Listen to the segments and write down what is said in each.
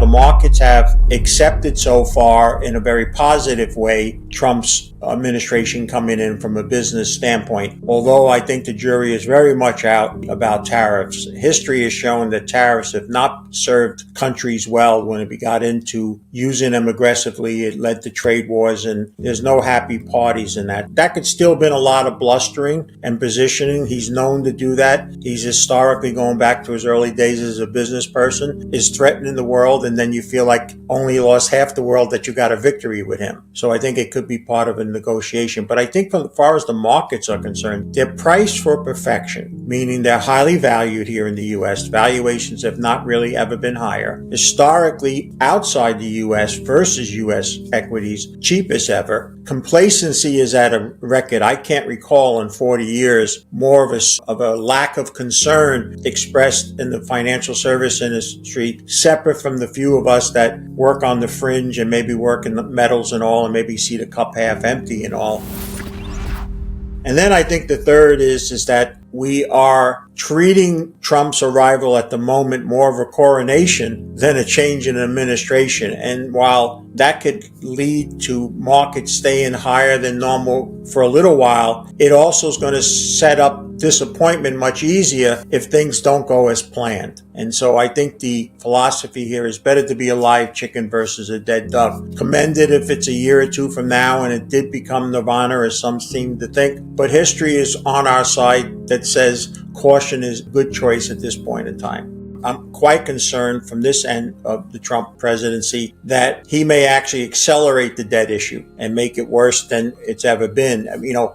The markets have accepted so far in a very positive way Trump's administration coming in from a business standpoint, although I think the jury is very much out about tariffs. History has shown that tariffs have not served countries well when it got into using them aggressively. It led to trade wars, and there's no happy parties in that. That could still been a lot of blustering and positioning. He's known to do that. He's historically, going back to his early days as a business person, is threatening the world, and then you feel like only lost half the world that you got a victory with him. So I think it could be part of a negotiation. But I think as far as the markets are concerned, they're priced for perfection, meaning they're highly valued here in the U.S. Valuations have not really ever been higher. Historically, outside the U.S. versus U.S. equities, cheapest ever. Complacency is at a record. I can't recall in 40 years more of a lack of concern expressed in the financial service industry, separate from the few of us that work on the fringe and maybe work in the metals and all, and maybe see the cup half empty and all. And then I think the third is that we are treating Trump's arrival at the moment more of a coronation than a change in administration. And while that could lead to markets staying higher than normal for a little while, it also is going to set up disappointment much easier if things don't go as planned. And so I think the philosophy here is better to be a live chicken versus a dead duck. Commend it if it's a year or two from now and it did become nirvana, as some seem to think. But history is on our side that says caution is a good choice at this point in time. I'm quite concerned from this end of the Trump presidency that he may actually accelerate the debt issue and make it worse than it's ever been.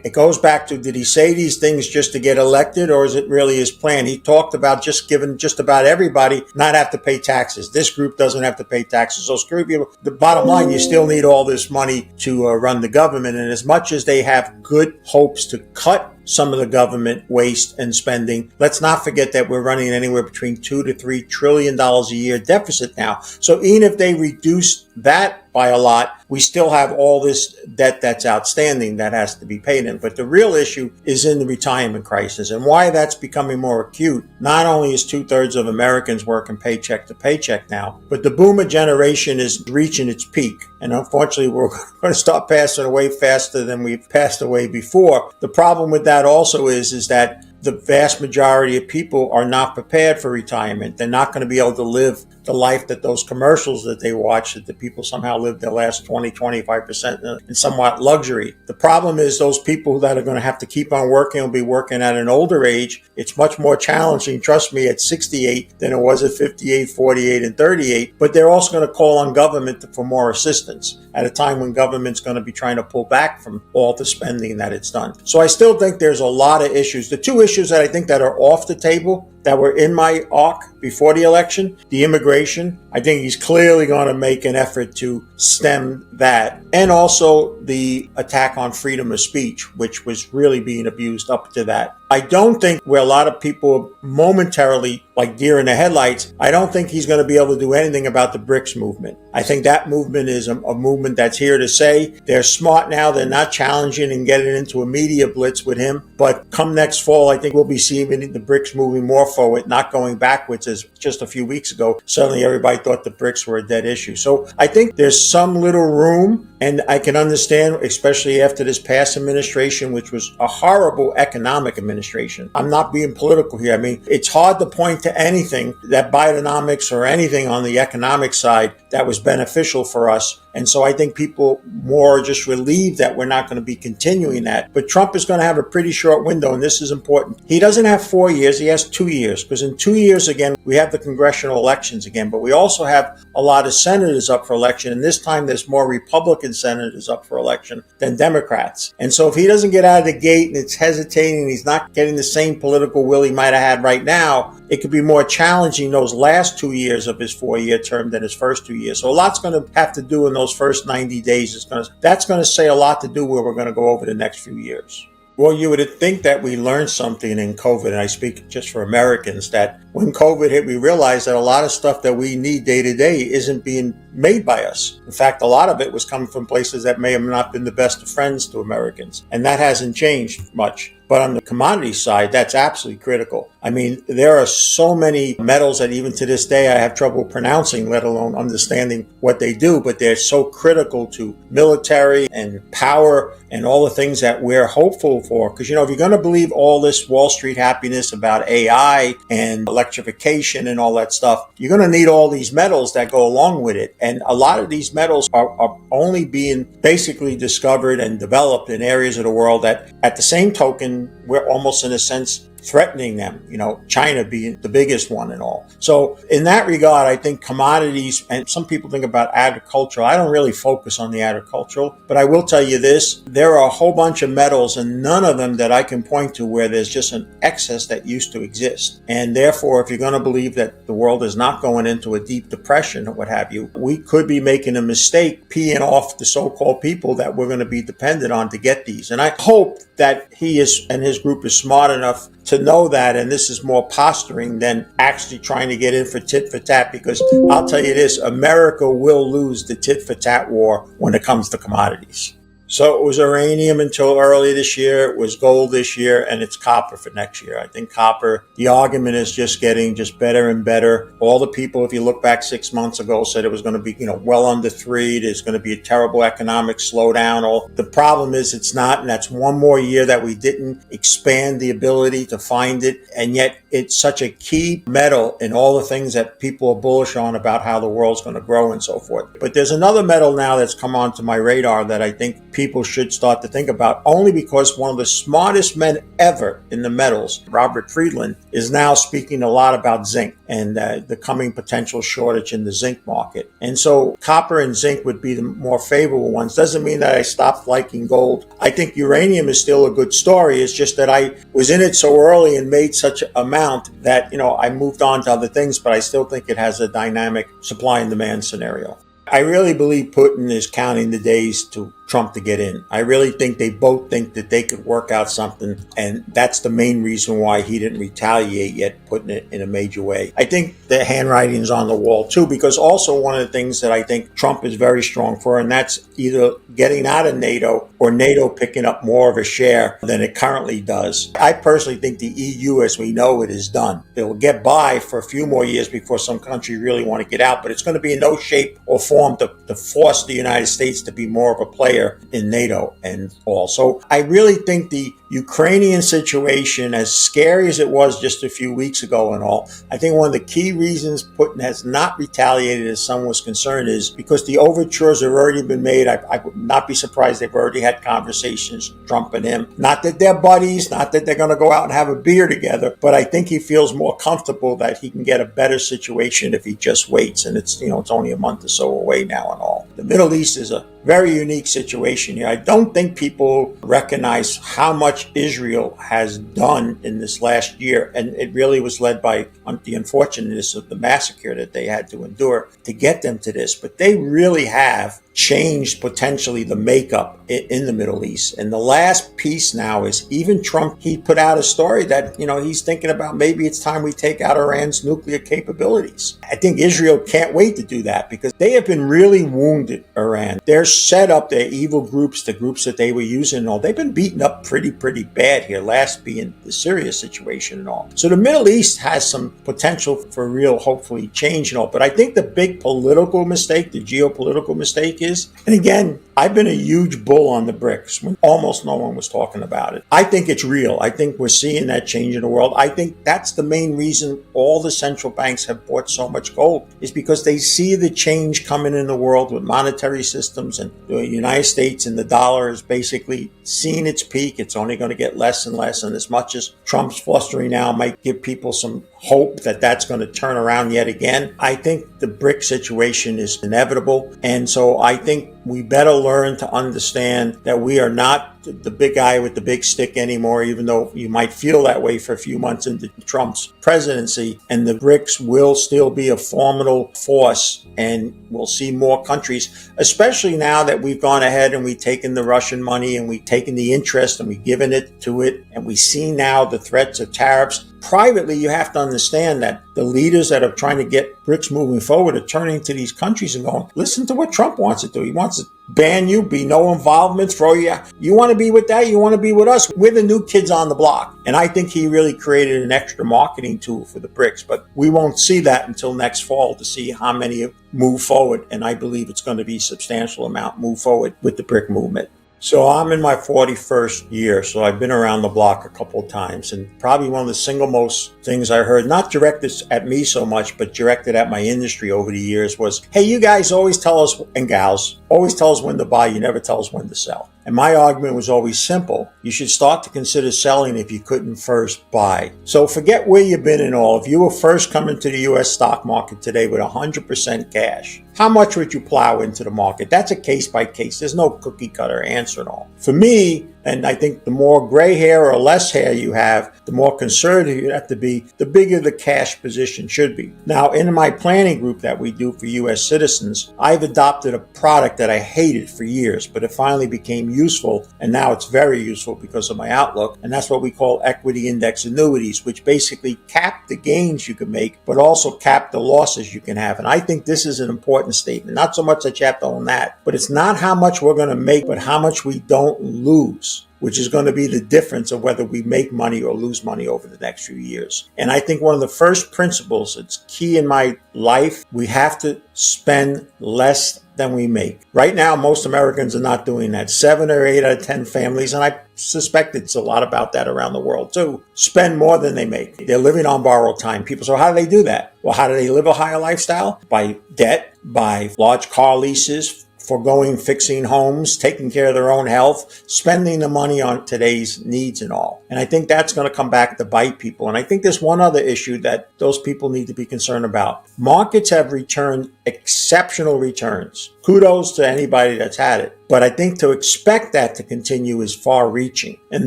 It goes back to, did he say these things just to get elected, or is it really his plan? He talked about just giving just about everybody not have to pay taxes. This group doesn't have to pay taxes. So screw people. The bottom line, you still need all this money to run the government. And as much as they have good hopes to cut some of the government waste and spending, let's not forget that we're running anywhere between $2 to $3 trillion a year deficit now. So even if they reduce that by a lot, we still have all this debt that's outstanding that has to be paid in. But the real issue is in the retirement crisis, and why that's becoming more acute. Not only is 2/3 of Americans working paycheck to paycheck now, but the boomer generation is reaching its peak. And unfortunately, we're going to start passing away faster than we've passed away before. The problem with that also is that the vast majority of people are not prepared for retirement. They're not going to be able to live the life that those commercials that they watch, that the people somehow live their last 20-25% in somewhat luxury. The problem is those people that are going to have to keep on working will be working at an older age. It's much more challenging, trust me, at 68 than it was at 58, 48, and 38. But they're also going to call on government for more assistance at a time when government's going to be trying to pull back from all the spending that it's done. So I still think there's a lot of issues. The two issues that I think that are off the table that were in my arc before the election, the immigration, I think he's clearly going to make an effort to stem that. And also the attack on freedom of speech, which was really being abused up to that. I don't think where a lot of people momentarily like deer in the headlights, I don't think he's going to be able to do anything about the BRICS movement. I think that movement is a movement that's here to stay. They're smart now. They're not challenging and getting into a media blitz with him. But come next fall, I think we'll be seeing the BRICS moving more forward, not going backwards as just a few weeks ago. Suddenly everybody thought the BRICS were a dead issue. So I think there's some little room, and I can understand, especially after this past administration, which was a horrible economic administration. I'm not being political here. I mean, it's hard to point to anything that Bidenomics or anything on the economic side that was beneficial for us. And so I think people more just relieved that we're not going to be continuing that. But Trump is going to have a pretty short window, and this is important. He doesn't have 4 years. He has 2 years, because in 2 years, again, we have the congressional elections again. But we also have a lot of senators up for election. And this time there's more Republican senators up for election than Democrats. And so if he doesn't get out of the gate and it's hesitating, and he's not getting the same political will he might have had right now, it could be more challenging those last 2 years of his 4-year term than his first 2 years. So a lot's going to have to do in those first 90 days. That's going to say a lot to do where we're going to go over the next few years. Well, you would think that we learned something in COVID, and I speak just for Americans, that when COVID hit, we realized that a lot of stuff that we need day to day isn't being made by us. In fact, a lot of it was coming from places that may have not been the best of friends to Americans, and that hasn't changed much. But on the commodity side, that's absolutely critical. I mean, there are so many metals that even to this day I have trouble pronouncing, let alone understanding what they do, but they're so critical to military and power and all the things that we're hopeful for. Because, if you're going to believe all this Wall Street happiness about AI and electrification and all that stuff, you're going to need all these metals that go along with it. And a lot of these metals are only being basically discovered and developed in areas of the world that, at the same token, we're almost in a sense threatening them, China being the biggest one and all. So in that regard, I think commodities, and some people think about agricultural. I don't really focus on the agricultural, but I will tell you this, there are a whole bunch of metals and none of them that I can point to where there's just an excess that used to exist. And therefore, if you're going to believe that the world is not going into a deep depression or what have you, we could be making a mistake peeing off the so-called people that we're going to be dependent on to get these. And I hope that he is and his group is smart enough to know that, and this is more posturing than actually trying to get in for tit for tat, because I'll tell you this, America will lose the tit for tat war when it comes to commodities. So it was uranium until early this year, it was gold this year, and it's copper for next year. I think copper, the argument is just getting better and better. All the people, if you look back 6 months ago, said it was going to be, well under 3. There's going to be a terrible economic slowdown. The problem is it's not, and that's one more year that we didn't expand the ability to find it. And yet it's such a key metal in all the things that people are bullish on about how the world's going to grow and so forth. But there's another metal now that's come onto my radar that I think people should start to think about, only because one of the smartest men ever in the metals, Robert Friedland, is now speaking a lot about zinc and the coming potential shortage in the zinc market. And so copper and zinc would be the more favorable ones. Doesn't mean that I stopped liking gold. I think uranium is still a good story. It's just that I was in it so early and made such an amount that, I moved on to other things, but I still think it has a dynamic supply and demand scenario. I really believe Putin is counting the days to Trump to get in. I really think they both think that they could work out something, and that's the main reason why he didn't retaliate yet, putting it in a major way. I think the handwriting's on the wall too, because also one of the things that I think Trump is very strong for, and that's either getting out of NATO or NATO picking up more of a share than it currently does. I personally think the EU, as we know it, is done. It will get by for a few more years before some country really want to get out, but it's going to be in no shape or form to force the United States to be more of a player in NATO and all. So I really think the Ukrainian situation, as scary as it was just a few weeks ago and all, I think one of the key reasons Putin has not retaliated as some was concerned is because the overtures have already been made. I would not be surprised they've already had conversations, Trump and him. Not that they're buddies, not that they're going to go out and have a beer together, but I think he feels more comfortable that he can get a better situation if he just waits. And it's only a month or so away now and all. The Middle East is a very unique situation here. I don't think people recognize how much Israel has done in this last year. And it really was led by the unfortunateness of the massacre that they had to endure to get them to this. But they really have changed potentially the makeup in the Middle East. And the last piece now is even Trump, he put out a story that, he's thinking about maybe it's time we take out Iran's nuclear capabilities. I think Israel can't wait to do that because they have been really wounded, Iran. They're set up, their evil groups, the groups that they were using and all, they've been beaten up pretty bad here, last being the Syria situation and all. So the Middle East has some potential for real, hopefully, change and all. But I think the big political mistake, the geopolitical mistake is, and again, I've been a huge bull on the BRICS when almost no one was talking about it. I think it's real. I think we're seeing that change in the world. I think that's the main reason all the central banks have bought so much gold, is because they see the change coming in the world with monetary systems, and the United States and the dollar is basically seeing its peak. It's only going to get less and less. And as much as Trump's flustering now might give people some hope that that's going to turn around yet again, I think the BRIC situation is inevitable. And so I think we better learn to understand that we are not the big guy with the big stick anymore, even though you might feel that way for a few months into Trump's presidency. And the BRICS will still be a formidable force, and we'll see more countries, especially now that we've gone ahead and we've taken the Russian money and we've taken the interest and we've given it to it. And we see now the threats of tariffs. Privately, you have to understand that the leaders that are trying to get BRICS moving forward are turning to these countries and going, listen to what Trump wants to do. He wants to ban you, be no involvement, throw you out. You want to be with that? You want to be with us? We're the new kids on the block. And I think he really created an extra marketing tool for the BRICS. But we won't see that until next fall to see how many move forward. And I believe it's going to be a substantial amount move forward with the BRIC movement. So I'm in my 41st year, so I've been around the block a couple of times, and probably one of the single most things I heard, not directed at me so much, but directed at my industry over the years was, hey, you guys always tell us, and gals, always tell us when to buy, you never tell us when to sell. And my argument was always simple. You should start to consider selling if you couldn't first buy. So forget where you've been and all. If you were first coming to the U.S. stock market today with 100% cash, how much would you plow into the market? That's a case by case. There's no cookie cutter answer at all. For me, and I think the more gray hair or less hair you have, the more conservative you have to be, the bigger the cash position should be. Now, in my planning group that we do for U.S. citizens, I've adopted a product that I hated for years, but it finally became useful, and now it's very useful because of my outlook, and that's what we call equity index annuities, which basically cap the gains you can make, but also cap the losses you can have. And I think this is an important statement. Not so much that you have to own that, but it's not how much we're going to make, but how much we don't lose, which is going to be the difference of whether we make money or lose money over the next few years. And I think one of the first principles that's key in my life, we have to spend less than we make. Right now, most Americans are not doing that. 7 or 8 out of 10 families, and I suspect it's a lot about that around the world too, spend more than they make. They're living on borrowed time. People say, how do they do that? Well, how do they live a higher lifestyle? By debt, by large car leases, foregoing fixing homes, taking care of their own health, spending the money on today's needs and all. And I think that's going to come back to bite people. And I think there's one other issue that those people need to be concerned about. Markets have returned exceptional returns. Kudos to anybody that's had it. But I think to expect that to continue is far reaching. And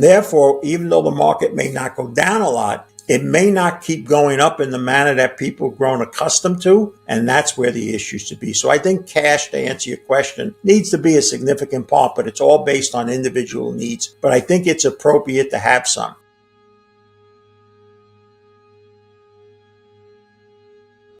therefore, even though the market may not go down a lot, it may not keep going up in the manner that people have grown accustomed to, and that's where the issue should be. So I think cash, to answer your question, needs to be a significant part, but it's all based on individual needs. But I think it's appropriate to have some.